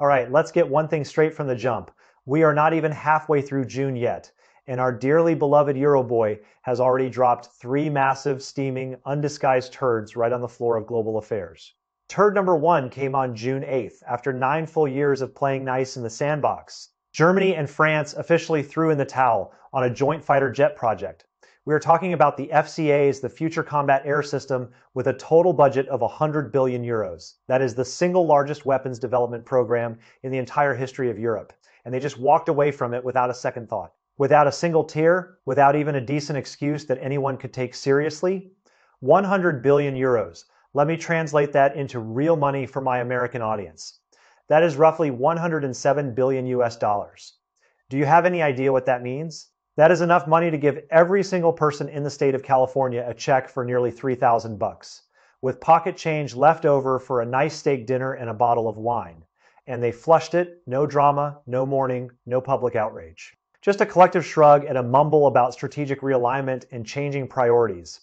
All right, let's get one thing straight from the jump. We are not even halfway through June yet, and our dearly beloved Euro boy has already dropped 3 massive, steaming, undisguised turds right on the floor of global affairs. Turd number 1 came on June 8th, after 9 full years of playing nice in the sandbox. Germany and France officially threw in the towel on a joint fighter jet project. We are talking about the FCAs, the Future Combat Air System, with a total budget of 100 billion euros. That is the single largest weapons development program in the entire history of Europe. And they just walked away from it without a second thought. Without a single tear, without even a decent excuse that anyone could take seriously. 100 billion euros. Let me translate that into real money for my American audience. That is roughly 107 billion US dollars. Do you have any idea what that means? That is enough money to give every single person in the state of California a check for nearly 3,000 bucks, with pocket change left over for a nice steak dinner and a bottle of wine. And they flushed it, no drama, no mourning, no public outrage. Just a collective shrug and a mumble about strategic realignment and changing priorities.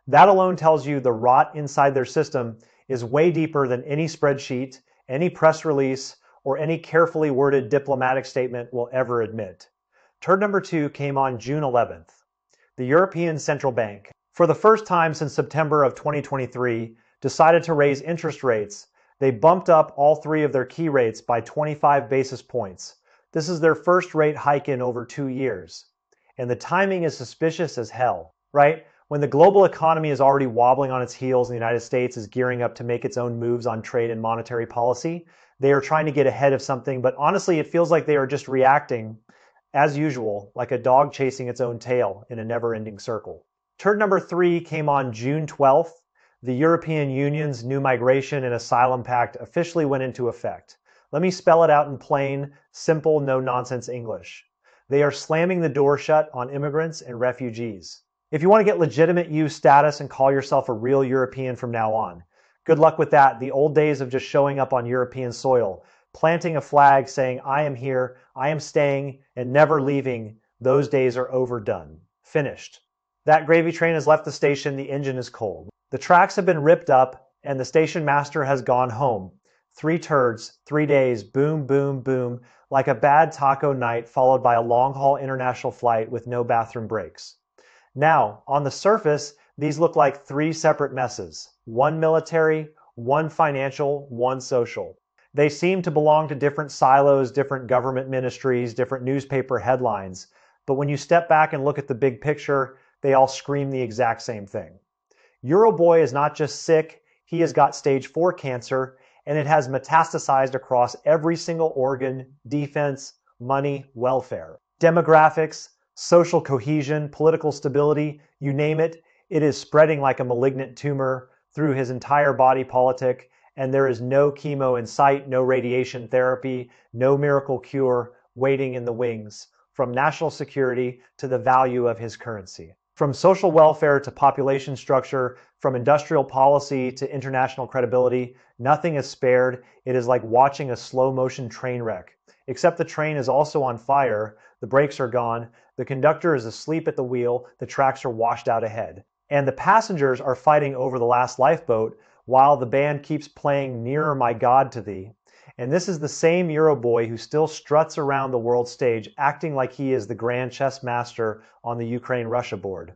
That alone tells you the rot inside their system is way deeper than any spreadsheet, any press release, or any carefully worded diplomatic statement will ever admit. Turd number 2 came on June 11th. The European Central Bank, for the first time since September of 2023, decided to raise interest rates. They bumped up all 3 of their key rates by 25 basis points. This is their first rate hike in over 2 years. And the timing is suspicious as hell, right? When the global economy is already wobbling on its heels and the United States is gearing up to make its own moves on trade and monetary policy, they are trying to get ahead of something, but honestly, it feels like they are just reacting as usual, like a dog chasing its own tail in a never-ending circle. Turd number 3 came on June 12th. The European Union's new migration and asylum pact officially went into effect. Let me spell it out in plain, simple, no-nonsense English. They are slamming the door shut on immigrants and refugees. If you want to get legitimate EU status and call yourself a real European from now on, good luck with that. The old days of just showing up on European soil, planting a flag saying, I am here, I am staying, and never leaving, those days are overdone. Finished. That gravy train has left the station, the engine is cold. The tracks have been ripped up, and the station master has gone home. 3 turds, 3 days, boom, boom, boom, like a bad taco night followed by a long-haul international flight with no bathroom breaks. Now, on the surface, these look like 3 separate messes. 1 military, 1 financial, 1 social. They seem to belong to different silos, different government ministries, different newspaper headlines. But when you step back and look at the big picture, they all scream the exact same thing. Euroboy is not just sick, he has got stage 4 cancer, and it has metastasized across every single organ, defense, money, welfare. Demographics, social cohesion, political stability, you name it, it is spreading like a malignant tumor through his entire body politic, and there is no chemo in sight, no radiation therapy, no miracle cure waiting in the wings, from national security to the value of his currency. From social welfare to population structure, from industrial policy to international credibility, nothing is spared. It is like watching a slow-motion train wreck. Except the train is also on fire, the brakes are gone, the conductor is asleep at the wheel, the tracks are washed out ahead. And the passengers are fighting over the last lifeboat, while the band keeps playing Nearer My God to Thee. And this is the same Euroboy who still struts around the world stage acting like he is the grand chess master on the Ukraine-Russia board,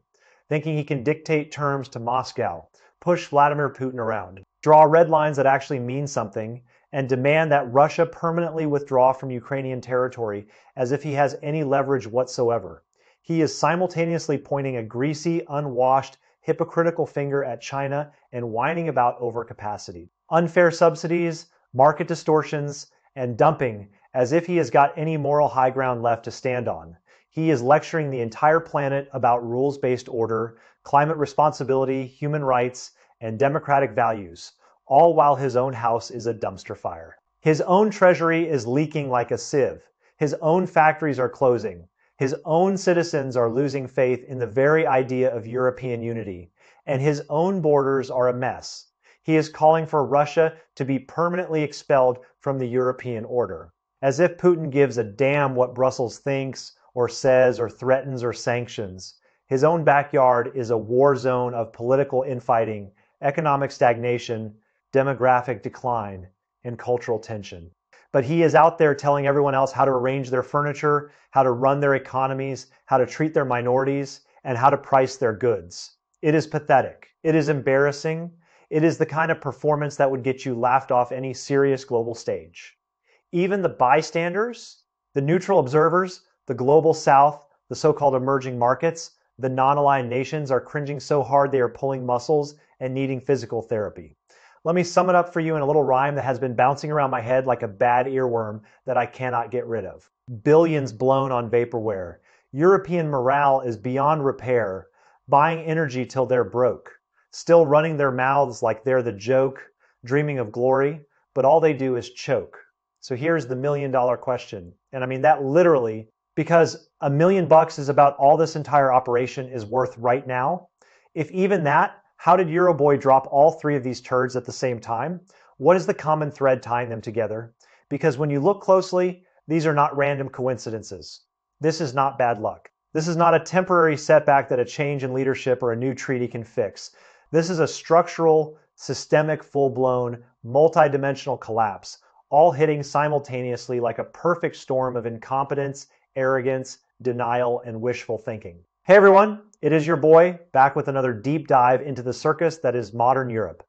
thinking he can dictate terms to Moscow, push Vladimir Putin around, draw red lines that actually mean something, and demand that Russia permanently withdraw from Ukrainian territory as if he has any leverage whatsoever. He is simultaneously pointing a greasy, unwashed, hypocritical finger at China and whining about overcapacity, unfair subsidies, market distortions, and dumping as if he has got any moral high ground left to stand on. He is lecturing the entire planet about rules-based order, climate responsibility, human rights, and democratic values, all while his own house is a dumpster fire. His own treasury is leaking like a sieve. His own factories are closing. His own citizens are losing faith in the very idea of European unity, and his own borders are a mess. He is calling for Russia to be permanently expelled from the European order, as if Putin gives a damn what Brussels thinks or says or threatens or sanctions. His own backyard is a war zone of political infighting, economic stagnation, demographic decline, and cultural tension. but he is out there telling everyone else how to arrange their furniture, how to run their economies, how to treat their minorities, and how to price their goods. It is pathetic. It is embarrassing. It is the kind of performance that would get you laughed off any serious global stage. Even the bystanders, the neutral observers, the global south, the so-called emerging markets, the non-aligned nations are cringing so hard they are pulling muscles and needing physical therapy. Let me sum it up for you in a little rhyme that has been bouncing around my head like a bad earworm that I cannot get rid of. Billions blown on vaporware. European morale is beyond repair, buying energy till they're broke, still running their mouths like they're the joke, dreaming of glory, but all they do is choke. So here's the $1 million question. And I mean that literally, because $1 million is about all this entire operation is worth right now. If even that, how did Euroboy drop all three of these turds at the same time? What is the common thread tying them together? Because when you look closely, these are not random coincidences. This is not bad luck. This is not a temporary setback that a change in leadership or a new treaty can fix. This is a structural, systemic, full-blown, multi-dimensional collapse, all hitting simultaneously like a perfect storm of incompetence, arrogance, denial, and wishful thinking. Hey everyone, it is your boy, back with another deep dive into the circus that is modern Europe.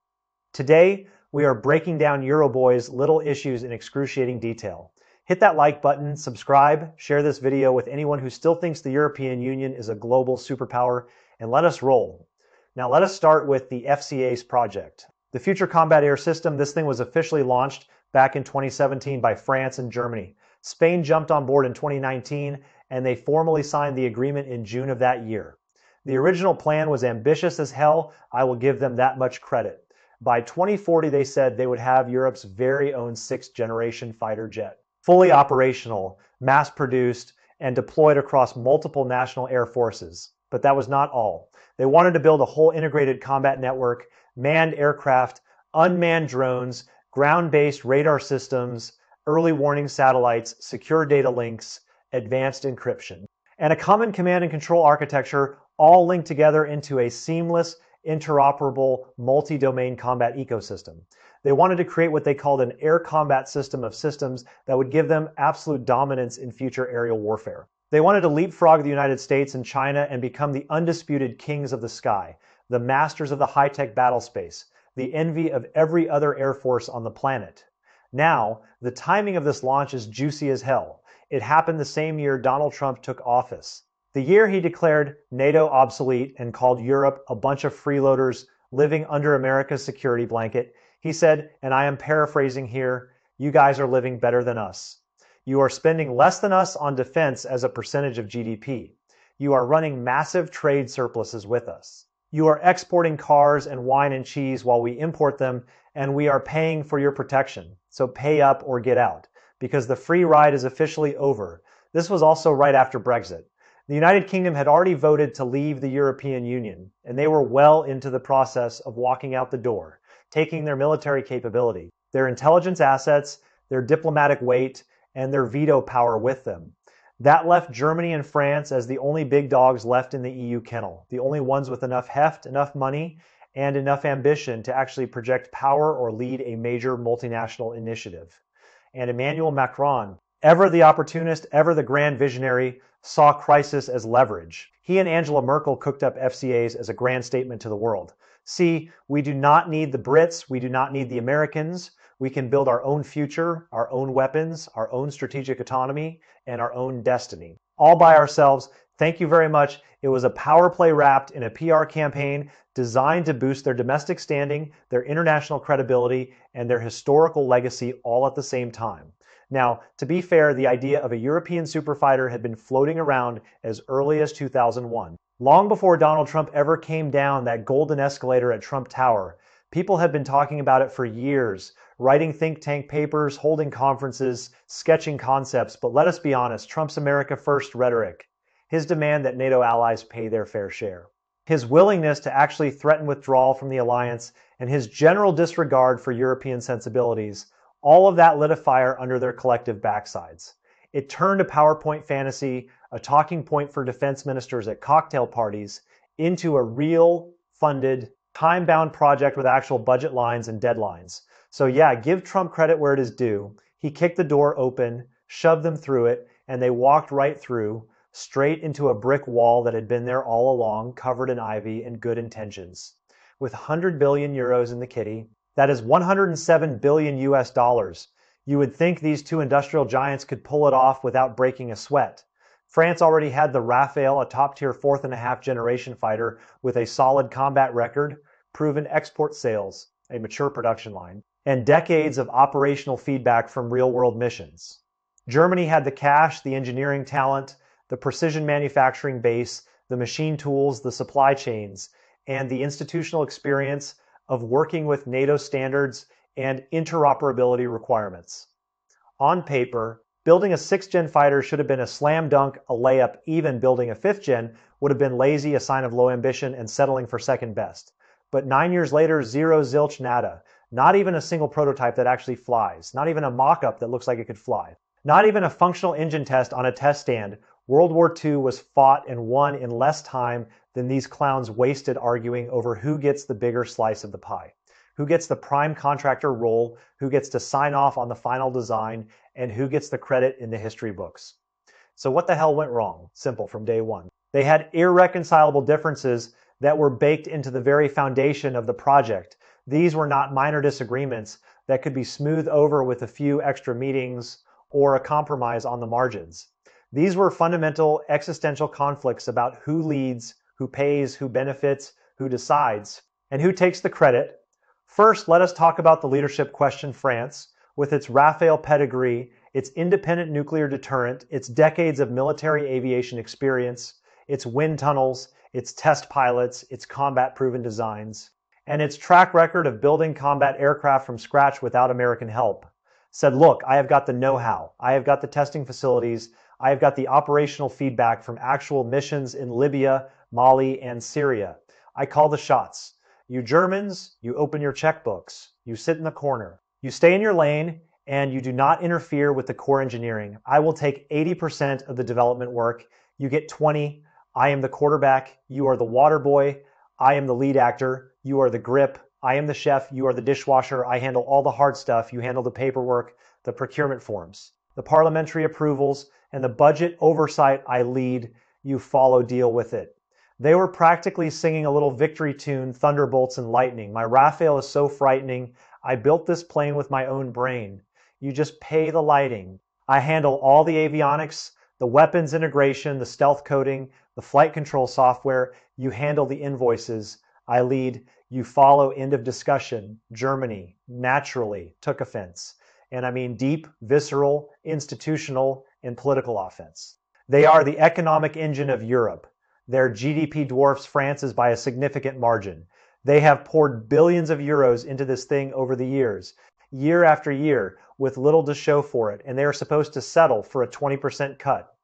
Today, we are breaking down Euroboy's little issues in excruciating detail. Hit that like button, subscribe, share this video with anyone who still thinks the European Union is a global superpower, and let us roll. Now let us start with the FCAS project. The Future Combat Air System, this thing was officially launched back in 2017 by France and Germany. Spain jumped on board in 2019, and they formally signed the agreement in June of that year. The original plan was ambitious as hell. I will give them that much credit. By 2040, they said they would have Europe's very own 6th-generation fighter jet, fully operational, mass-produced, and deployed across multiple national air forces. But that was not all. They wanted to build a whole integrated combat network, manned aircraft, unmanned drones, ground-based radar systems, early warning satellites, secure data links, advanced encryption, and a common command and control architecture all linked together into a seamless, interoperable, multi-domain combat ecosystem. They wanted to create what they called an air combat system of systems that would give them absolute dominance in future aerial warfare. They wanted to leapfrog the United States and China and become the undisputed kings of the sky, the masters of the high-tech battle space, the envy of every other air force on the planet. Now, the timing of this launch is juicy as hell. It happened the same year Donald Trump took office. The year he declared NATO obsolete and called Europe a bunch of freeloaders living under America's security blanket, he said, and I am paraphrasing here, "You guys are living better than us. You are spending less than us on defense as a percentage of GDP. You are running massive trade surpluses with us. You are exporting cars and wine and cheese while we import them, and we are paying for your protection. So pay up or get out, because the free ride is officially over." This was also right after Brexit. The United Kingdom had already voted to leave the European Union, and they were well into the process of walking out the door, taking their military capability, their intelligence assets, their diplomatic weight, and their veto power with them. That left Germany and France as the only big dogs left in the EU kennel, the only ones with enough heft, enough money, and enough ambition to actually project power or lead a major multinational initiative. And Emmanuel Macron, ever the opportunist, ever the grand visionary, saw crisis as leverage. He and Angela Merkel cooked up FCAs as a grand statement to the world. See, we do not need the Brits, we do not need the Americans. We can build our own future, our own weapons, our own strategic autonomy, and our own destiny. All by ourselves. Thank you very much. It was a power play wrapped in a PR campaign designed to boost their domestic standing, their international credibility, and their historical legacy all at the same time. Now, to be fair, the idea of a European superfighter had been floating around as early as 2001. Long before Donald Trump ever came down that golden escalator at Trump Tower, people had been talking about it for years, writing think tank papers, holding conferences, sketching concepts, but let us be honest, Trump's America First rhetoric, his demand that NATO allies pay their fair share, his willingness to actually threaten withdrawal from the alliance, and his general disregard for European sensibilities, all of that lit a fire under their collective backsides. It turned a PowerPoint fantasy, a talking point for defense ministers at cocktail parties, into a real, funded, time-bound project with actual budget lines and deadlines. So yeah, give Trump credit where it is due. He kicked the door open, shoved them through it, and they walked right through, straight into a brick wall that had been there all along, covered in ivy and good intentions. With 100 billion euros in the kitty, that is 107 billion US dollars. You would think these two industrial giants could pull it off without breaking a sweat. France already had the Rafale, a top-tier fourth-and-a-half generation fighter with a solid combat record, proven export sales, a mature production line, and decades of operational feedback from real-world missions. Germany had the cash, the engineering talent, the precision manufacturing base, the machine tools, the supply chains, and the institutional experience of working with NATO standards and interoperability requirements. On paper, building a 6th-gen fighter should have been a slam dunk, a layup. Even building a 5th-gen would have been lazy, a sign of low ambition, and settling for second best. But 9 years later, zero, zilch, nada. Not even a single prototype that actually flies. Not even a mock-up that looks like it could fly. Not even a functional engine test on a test stand. World War II was fought and won in less time than these clowns wasted arguing over who gets the bigger slice of the pie, who gets the prime contractor role, who gets to sign off on the final design, and who gets the credit in the history books. So what the hell went wrong? Simple from day one. They had irreconcilable differences that were baked into the very foundation of the project. These were not minor disagreements that could be smoothed over with a few extra meetings or a compromise on the margins. These were fundamental existential conflicts about who leads, who pays, who benefits, who decides, and who takes the credit. First, let us talk about the leadership question. France, with its Rafale pedigree, its independent nuclear deterrent, its decades of military aviation experience, its wind tunnels, its test pilots, its combat-proven designs, and its track record of building combat aircraft from scratch without American help, said, look, I have got the know-how, I have got the testing facilities, I have got the operational feedback from actual missions in Libya, Mali, and Syria. I call the shots. You Germans, you open your checkbooks, you sit in the corner, you stay in your lane, and you do not interfere with the core engineering. I will take 80% of the development work, you get 20%. I am the quarterback, you are the water boy, I am the lead actor, you are the grip, I am the chef, you are the dishwasher, I handle all the hard stuff, you handle the paperwork, the procurement forms, the parliamentary approvals, and the budget oversight I lead, you follow, deal with it. They were practically singing a little victory tune, thunderbolts and lightning. My Rafale is so frightening, I built this plane with my own brain. You just pay the lighting. I handle all the avionics, the weapons integration, the stealth coding, the flight control software. You handle the invoices. I lead, you follow, end of discussion. Germany naturally took offense. And I mean deep, visceral, institutional, and political offense. They are the economic engine of Europe. Their GDP dwarfs France's by a significant margin. They have poured billions of euros into this thing over the years, year after year, with little to show for it, and they are supposed to settle for a 20% cut.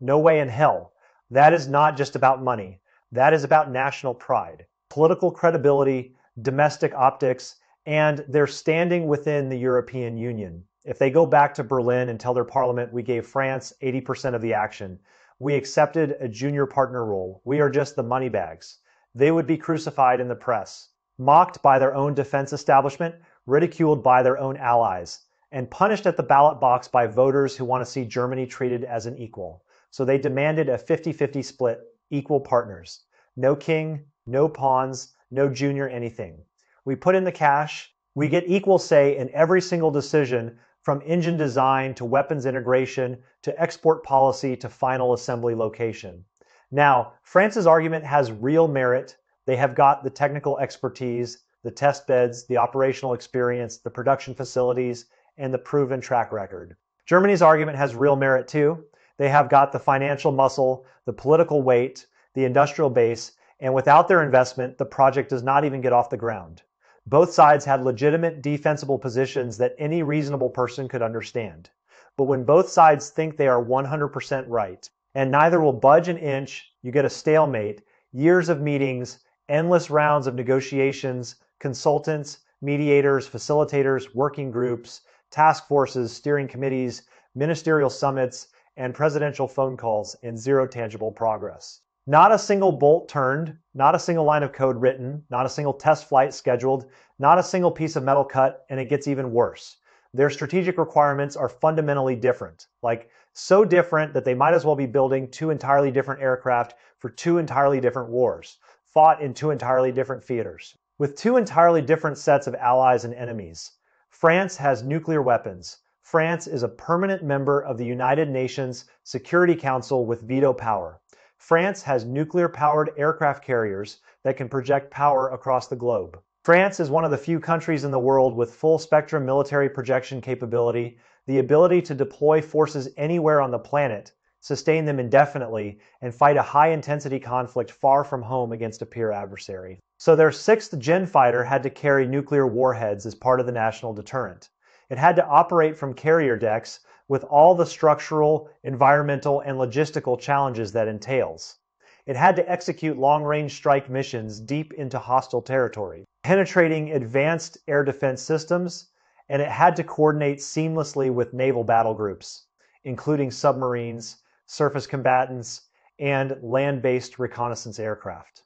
No way in hell. That is not just about money. That is about national pride, political credibility, domestic optics, and their standing within the European Union. If they go back to Berlin and tell their parliament, we gave France 80% of the action, we accepted a junior partner role, we are just the money bags, they would be crucified in the press, mocked by their own defense establishment, ridiculed by their own allies, and punished at the ballot box by voters who want to see Germany treated as an equal. So they demanded a 50-50 split, equal partners. No king, no pawns, no junior anything. We put in the cash, we get equal say in every single decision, from engine design to weapons integration to export policy to final assembly location. Now, France's argument has real merit. They have got the technical expertise, the test beds, the operational experience, the production facilities, and the proven track record. Germany's argument has real merit too. They have got the financial muscle, the political weight, the industrial base, and without their investment, the project does not even get off the ground. Both sides had legitimate defensible positions that any reasonable person could understand. But when both sides think they are 100% right, and neither will budge an inch, you get a stalemate, years of meetings, endless rounds of negotiations, consultants, mediators, facilitators, working groups, task forces, steering committees, ministerial summits, and presidential phone calls, and zero tangible progress. Not a single bolt turned, not a single line of code written, not a single test flight scheduled, not a single piece of metal cut, and it gets even worse. their strategic requirements are fundamentally different, like so different that they might as well be building two entirely different aircraft for two entirely different wars, fought in two entirely different theaters. With two entirely different sets of allies and enemies. France has nuclear weapons. France is a permanent member of the United Nations Security Council with veto power. France has nuclear-powered aircraft carriers that can project power across the globe. France is one of the few countries in the world with full-spectrum military projection capability, the ability to deploy forces anywhere on the planet, sustain them indefinitely, and fight a high-intensity conflict far from home against a peer adversary. So their 6th Gen fighter had to carry nuclear warheads as part of the national deterrent. It had to operate from carrier decks with all the structural, environmental, and logistical challenges that entails. It had to execute long-range strike missions deep into hostile territory, penetrating advanced air defense systems, and it had to coordinate seamlessly with naval battle groups, including submarines, surface combatants, and land-based reconnaissance aircraft.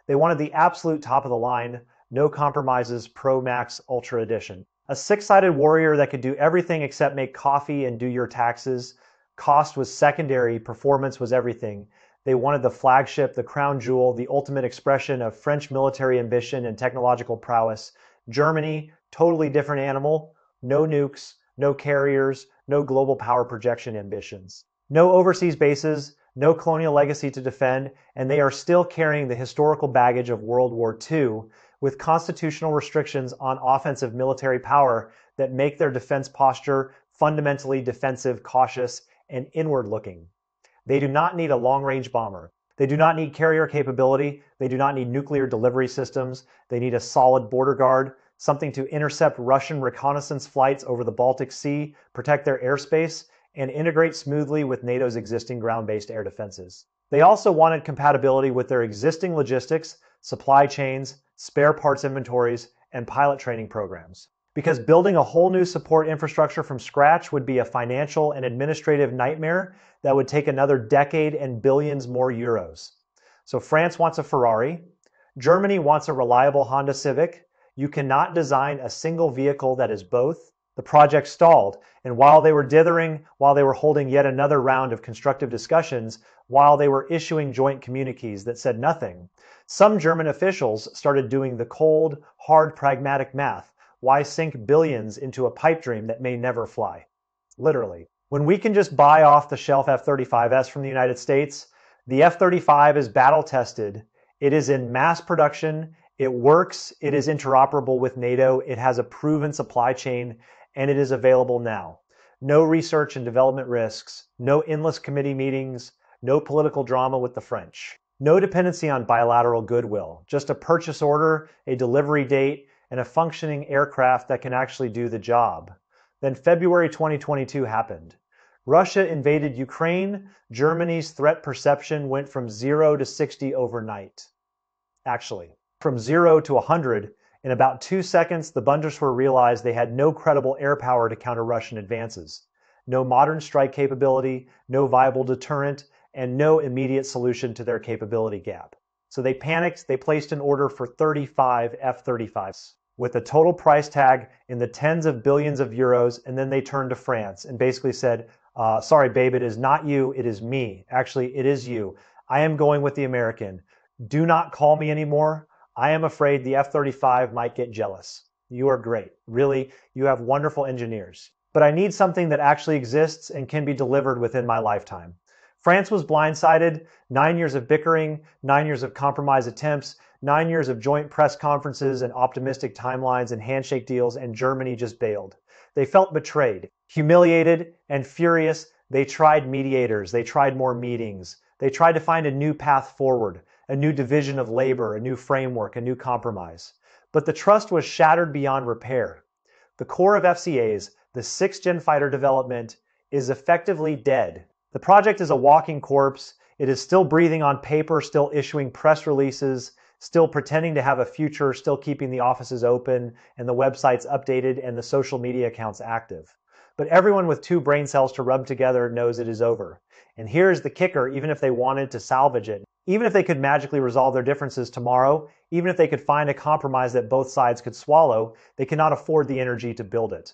They wanted the absolute top of the line, no compromises Pro Max Ultra Edition. A 6-sided warrior that could do everything except make coffee and do your taxes. Cost was secondary, performance was everything. They wanted the flagship, the crown jewel, the ultimate expression of French military ambition and technological prowess. Germany, totally different animal. No nukes, no carriers, no global power projection ambitions. No overseas bases, no colonial legacy to defend, and they are still carrying the historical baggage of World War II with constitutional restrictions on offensive military power that make their defense posture fundamentally defensive, cautious, and inward-looking. They do not need a long-range bomber. They do not need carrier capability. They do not need nuclear delivery systems. They need a solid border guard, something to intercept Russian reconnaissance flights over the Baltic Sea, protect their airspace, and integrate smoothly with NATO's existing ground-based air defenses. They also wanted compatibility with their existing logistics, supply chains, spare parts inventories, and pilot training programs. Because building a whole new support infrastructure from scratch would be a financial and administrative nightmare that would take another decade and billions more euros. So France wants a Ferrari. Germany wants a reliable Honda Civic. You cannot design a single vehicle that is both. The project stalled, and while they were dithering, while they were holding yet another round of constructive discussions, while they were issuing joint communiques that said nothing, some German officials started doing the cold, hard, pragmatic math. Why sink billions into a pipe dream that may never fly? Literally. When we can just buy off the shelf F-35S from the United States, the F-35 is battle-tested, it is in mass production, it works, it is interoperable with NATO, it has a proven supply chain, and it is available now. No research and development risks, no endless committee meetings, no political drama with the French. No dependency on bilateral goodwill, just a purchase order, a delivery date, and a functioning aircraft that can actually do the job. Then February 2022 happened. Russia invaded Ukraine. Germany's threat perception went from 0 to 60 overnight. Actually, from 0 to 100, in about 2 seconds, the Bundeswehr realized they had no credible air power to counter Russian advances. No modern strike capability, no viable deterrent, and no immediate solution to their capability gap. So they panicked, they placed an order for 35 F-35s with a total price tag in the tens of billions of euros, and then they turned to France and basically said, sorry babe, it is not you, it is me. Actually, it is you. I am going with the American. Do not call me anymore. I am afraid the F-35 might get jealous. You are great. Really, you have wonderful engineers. But I need something that actually exists and can be delivered within my lifetime. France was blindsided, 9 years of bickering, 9 years of compromise attempts, 9 years of joint press conferences and optimistic timelines and handshake deals, and Germany just bailed. They felt betrayed, humiliated, and furious. They tried mediators, they tried more meetings. They tried to find a new path forward, a new division of labor, a new framework, a new compromise. But the trust was shattered beyond repair. The core of FCAs, the 6th Gen fighter development, is effectively dead. The project is a walking corpse. It is still breathing on paper, still issuing press releases, still pretending to have a future, still keeping the offices open and the websites updated and the social media accounts active. But everyone with 2 brain cells to rub together knows it is over. And here's the kicker, even if they wanted to salvage it, even if they could magically resolve their differences tomorrow, even if they could find a compromise that both sides could swallow, they cannot afford the energy to build it.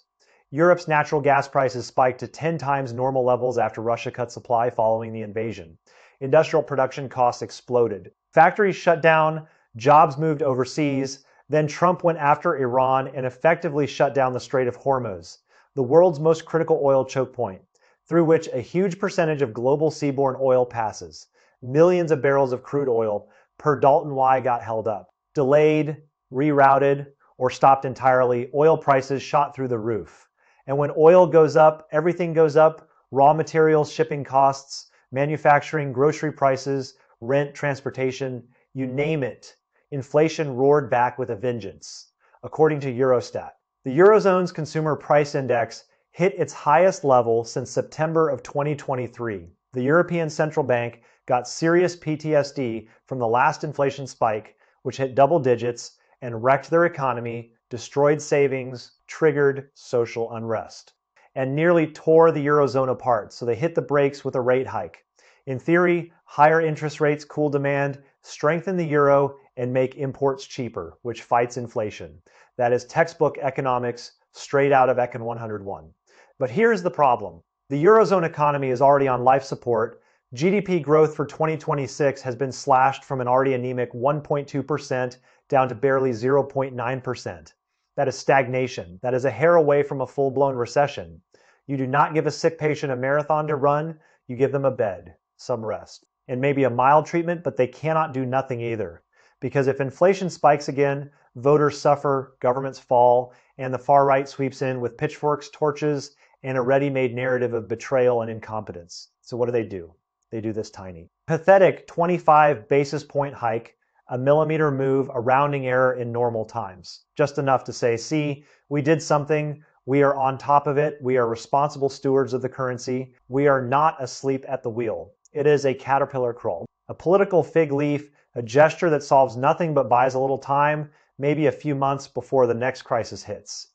Europe's natural gas prices spiked to 10 times normal levels after Russia cut supply following the invasion. Industrial production costs exploded. Factories shut down, jobs moved overseas, then Trump went after Iran and effectively shut down the Strait of Hormuz, the world's most critical oil choke point, through which a huge percentage of global seaborne oil passes. Millions of barrels of crude oil per Dalton Y got held up. Delayed, rerouted, or stopped entirely, oil prices shot through the roof. And when oil goes up, everything goes up: raw materials, shipping costs, manufacturing, grocery prices, rent, transportation, you name it. Inflation roared back with a vengeance. According to Eurostat, the Eurozone's Consumer Price Index hit its highest level since September of 2023. The European Central Bank got serious PTSD from the last inflation spike, which hit double digits and wrecked their economy, destroyed savings, triggered social unrest, and nearly tore the Eurozone apart, so they hit the brakes with a rate hike. In theory, higher interest rates cool demand, strengthen the euro, and make imports cheaper, which fights inflation. That is textbook economics straight out of Econ 101. But here's the problem. The Eurozone economy is already on life support. GDP growth for 2026 has been slashed from an already anemic 1.2% down to barely 0.9%. That is stagnation. That is a hair away from a full-blown recession. You do not give a sick patient a marathon to run, you give them a bed, some rest, and maybe a mild treatment, but they cannot do nothing either. Because if inflation spikes again, voters suffer, governments fall, and the far right sweeps in with pitchforks, torches, and a ready-made narrative of betrayal and incompetence. So what do? They do this tiny, pathetic 25 basis point hike, a millimeter move, a rounding error in normal times. Just enough to say, see, we did something, we are on top of it, we are responsible stewards of the currency, we are not asleep at the wheel. It is a caterpillar crawl, a political fig leaf, a gesture that solves nothing but buys a little time, maybe a few months before the next crisis hits.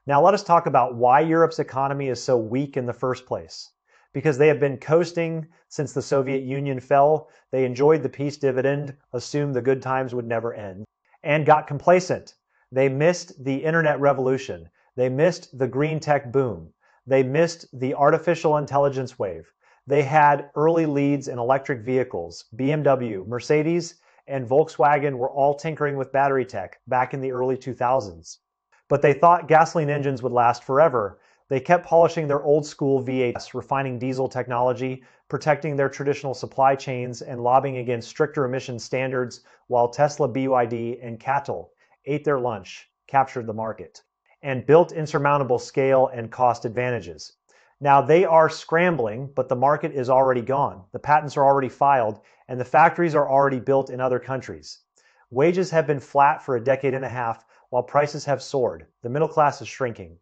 Now let us talk about why Europe's economy is so weak in the first place. Because they have been coasting since the Soviet Union fell, they enjoyed the peace dividend, assumed the good times would never end, and got complacent. They missed the internet revolution. They missed the green tech boom. They missed the artificial intelligence wave. They had early leads in electric vehicles. BMW, Mercedes, and Volkswagen were all tinkering with battery tech back in the early 2000s. But they thought gasoline engines would last forever. They kept polishing their old school V8s, refining diesel technology, protecting their traditional supply chains, and lobbying against stricter emission standards, while Tesla, BYD, and CATL ate their lunch, captured the market, and built insurmountable scale and cost advantages. Now they are scrambling, but the market is already gone. The patents are already filed, and the factories are already built in other countries. Wages have been flat for a decade and a half, while prices have soared. The middle class is shrinking.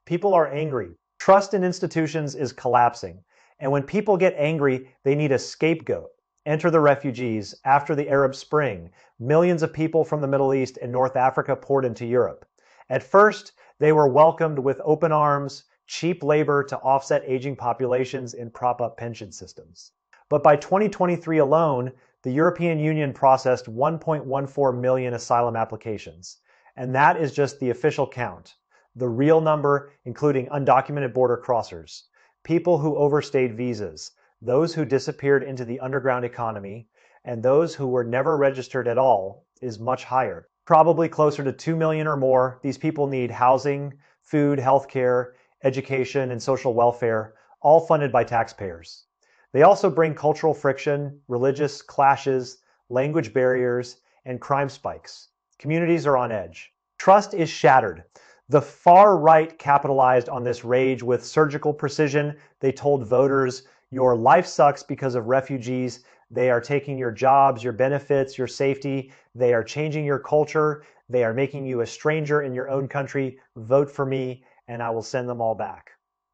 People are angry. Trust in institutions is collapsing. And when people get angry, they need a scapegoat. Enter the refugees. After the Arab Spring, millions of people from the Middle East and North Africa poured into Europe. At first, they were welcomed with open arms, cheap labor to offset aging populations and prop up pension systems. But by 2023 alone, the European Union processed 1.14 million asylum applications. And that is just the official count. The real number, including undocumented border crossers, people who overstayed visas, those who disappeared into the underground economy, and those who were never registered at all, is much higher. Probably closer to 2 million or more. These people need housing, food, healthcare, education, and social welfare, all funded by taxpayers. They also bring cultural friction, religious clashes, language barriers, and crime spikes. Communities are on edge. Trust is shattered. The far right capitalized on this rage with surgical precision. They told voters, your life sucks because of refugees. They are taking your jobs, your benefits, your safety. They are changing your culture. They are making you a stranger in your own country. Vote for me and I will send them all back.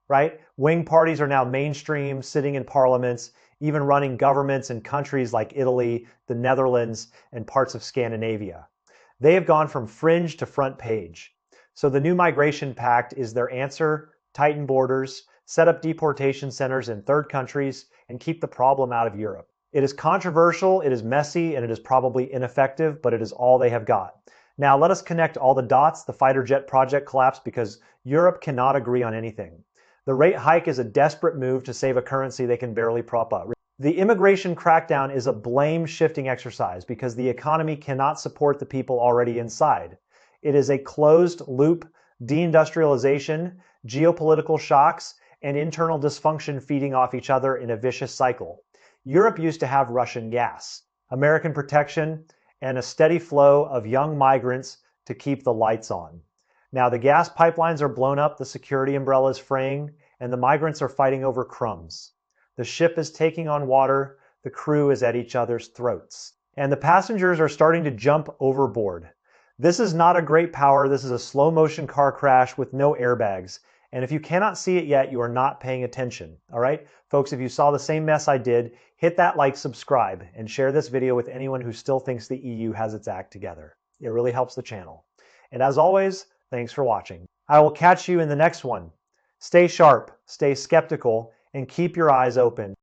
Right? Wing parties are now mainstream, sitting in parliaments, even running governments in countries like Italy, the Netherlands, and parts of Scandinavia. They have gone from fringe to front page. So the new migration pact is their answer: tighten borders, set up deportation centers in third countries, and keep the problem out of Europe. It is controversial, it is messy, and it is probably ineffective, but it is all they have got. Now let us connect all the dots. The fighter jet project collapsed because Europe cannot agree on anything. The rate hike is a desperate move to save a currency they can barely prop up. The immigration crackdown is a blame-shifting exercise because the economy cannot support the people already inside. It is a closed-loop deindustrialization, geopolitical shocks, and internal dysfunction feeding off each other in a vicious cycle. Europe used to have Russian gas, American protection, and a steady flow of young migrants to keep the lights on. Now the gas pipelines are blown up, the security umbrella is fraying, and the migrants are fighting over crumbs. The ship is taking on water, the crew is at each other's throats, and the passengers are starting to jump overboard. This is not a great power, this is a slow motion car crash with no airbags. And if you cannot see it yet, you are not paying attention. All right? Folks, if you saw the same mess I did, hit that like, subscribe, and share this video with anyone who still thinks the EU has its act together. It really helps the channel. And as always, thanks for watching. I will catch you in the next one. Stay sharp, stay skeptical, and keep your eyes open.